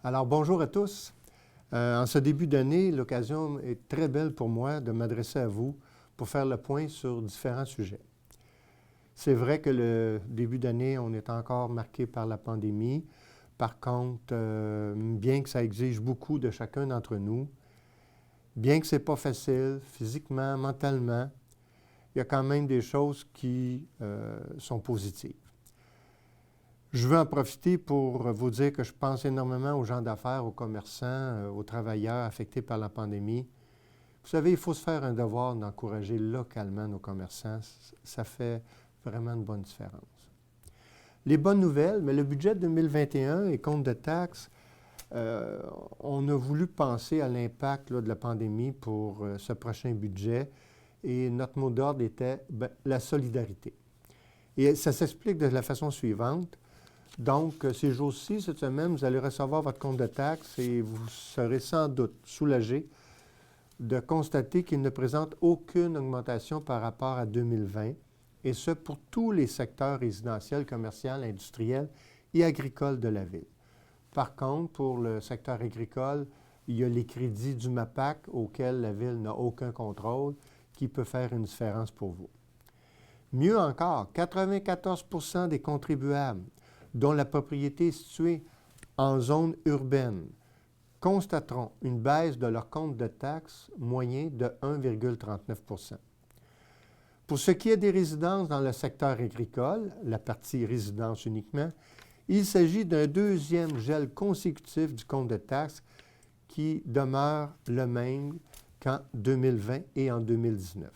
Alors, bonjour à tous. En ce début d'année, l'occasion est très belle pour moi de m'adresser à vous pour faire le point sur différents sujets. C'est vrai que le début d'année, on est encore marqué par la pandémie. Par contre, bien que ça exige beaucoup de chacun d'entre nous, bien que ce n'est pas facile physiquement, mentalement, il y a quand même des choses qui sont positives. Je veux en profiter pour vous dire que je pense énormément aux gens d'affaires, aux commerçants, aux travailleurs affectés par la pandémie. Vous savez, il faut se faire un devoir d'encourager localement nos commerçants. Ça fait vraiment une bonne différence. Les bonnes nouvelles, mais le budget 2021 et compte de taxes, on a voulu penser à l'impact de la pandémie pour ce prochain budget et notre mot d'ordre était la solidarité. Et ça s'explique de la façon suivante. Donc, ces jours-ci, cette semaine, vous allez recevoir votre compte de taxes et vous serez sans doute soulagé de constater qu'il ne présente aucune augmentation par rapport à 2020, et ce pour tous les secteurs résidentiels, commerciaux, industriels et agricoles de la ville. Par contre, pour le secteur agricole, il y a les crédits du MAPAC auxquels la ville n'a aucun contrôle qui peut faire une différence pour vous. Mieux encore, 94 % des contribuables dont la propriété est située en zone urbaine, constateront une baisse de leur compte de taxes moyen de 1,39 %. Pour ce qui est des résidences dans le secteur agricole, la partie résidence uniquement, il s'agit d'un deuxième gel consécutif du compte de taxes qui demeure le même qu'en 2020 et en 2019.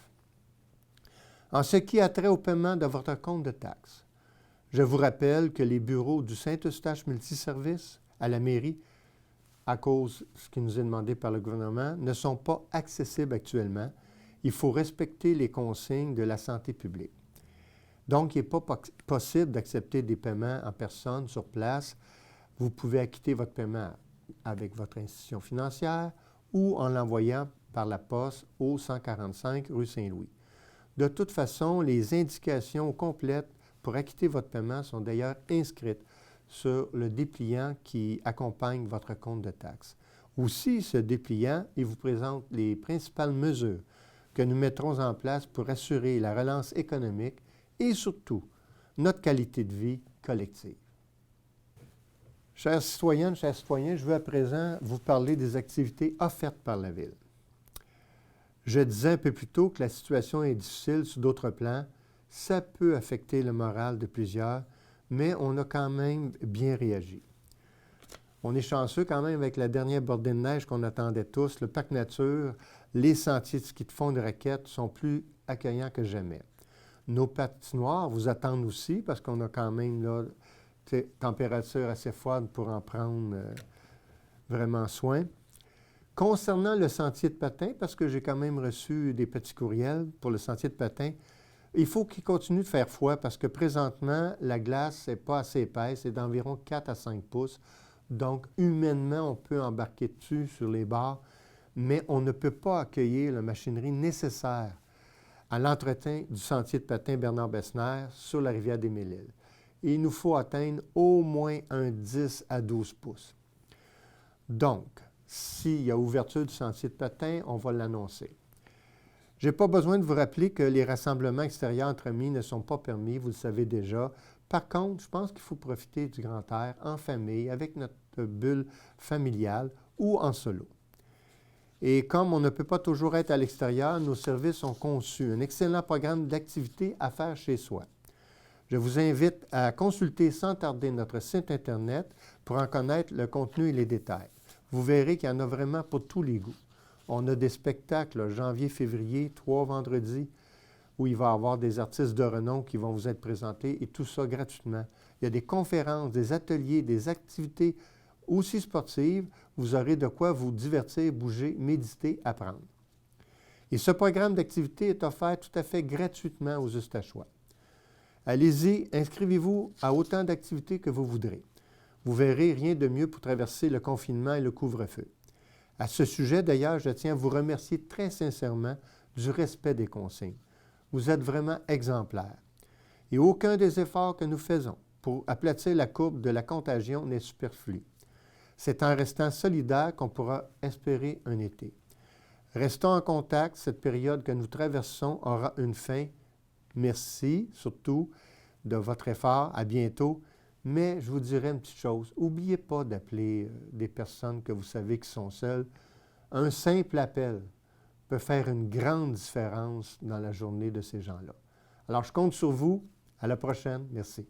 En ce qui a trait au paiement de votre compte de taxes, je vous rappelle que les bureaux du Saint-Eustache Multiservice à la mairie, à cause de ce qui nous est demandé par le gouvernement, ne sont pas accessibles actuellement. Il faut respecter les consignes de la santé publique. Donc, il n'est pas possible d'accepter des paiements en personne sur place. Vous pouvez acquitter votre paiement avec votre institution financière ou en l'envoyant par la poste au 145 rue Saint-Louis. De toute façon, les indications complètes pour acquitter votre paiement sont d'ailleurs inscrites sur le dépliant qui accompagne votre compte de taxes. Aussi, ce dépliant, il vous présente les principales mesures que nous mettrons en place pour assurer la relance économique et surtout notre qualité de vie collective. Chères citoyennes, chers citoyens, je veux à présent vous parler des activités offertes par la Ville. Je disais un peu plus tôt que la situation est difficile sur d'autres plans. Ça peut affecter le moral de plusieurs, mais on a quand même bien réagi. On est chanceux quand même avec la dernière bordée de neige qu'on attendait tous. Le parc nature, les sentiers de ski de fond de raquettes sont plus accueillants que jamais. Nos patinoires vous attendent aussi parce qu'on a quand même là, température assez froide pour en prendre vraiment soin. Concernant le sentier de patin, parce que j'ai quand même reçu des petits courriels pour le sentier de patin, il faut qu'il continue de faire froid parce que présentement, la glace n'est pas assez épaisse, c'est d'environ 4 à 5 pouces. Donc, humainement, on peut embarquer dessus sur les bords, mais on ne peut pas accueillir la machinerie nécessaire à l'entretien du sentier de patin Bernard-Besnér sur la rivière des Mille-Îles. Il nous faut atteindre au moins un 10 à 12 pouces. Donc, s'il y a ouverture du sentier de patin, on va l'annoncer. Je n'ai pas besoin de vous rappeler que les rassemblements extérieurs entre amis ne sont pas permis, vous le savez déjà. Par contre, je pense qu'il faut profiter du grand air en famille, avec notre bulle familiale ou en solo. Et comme on ne peut pas toujours être à l'extérieur, nos services ont conçu un excellent programme d'activités à faire chez soi. Je vous invite à consulter sans tarder notre site Internet pour en connaître le contenu et les détails. Vous verrez qu'il y en a vraiment pour tous les goûts. On a des spectacles janvier, février, 3 vendredis, où il va y avoir des artistes de renom qui vont vous être présentés, et tout ça gratuitement. Il y a des conférences, des ateliers, des activités aussi sportives. Vous aurez de quoi vous divertir, bouger, méditer, apprendre. Et ce programme d'activité est offert tout à fait gratuitement aux Eustachois. Allez-y, inscrivez-vous à autant d'activités que vous voudrez. Vous verrez rien de mieux pour traverser le confinement et le couvre-feu. À ce sujet, d'ailleurs, je tiens à vous remercier très sincèrement du respect des consignes. Vous êtes vraiment exemplaires. Et aucun des efforts que nous faisons pour aplatir la courbe de la contagion n'est superflu. C'est en restant solidaire qu'on pourra espérer un été. Restons en contact, cette période que nous traversons aura une fin. Merci surtout de votre effort. À bientôt. Mais je vous dirais une petite chose. N'oubliez pas d'appeler des personnes que vous savez qui sont seules. Un simple appel peut faire une grande différence dans la journée de ces gens-là. Alors, je compte sur vous. À la prochaine. Merci.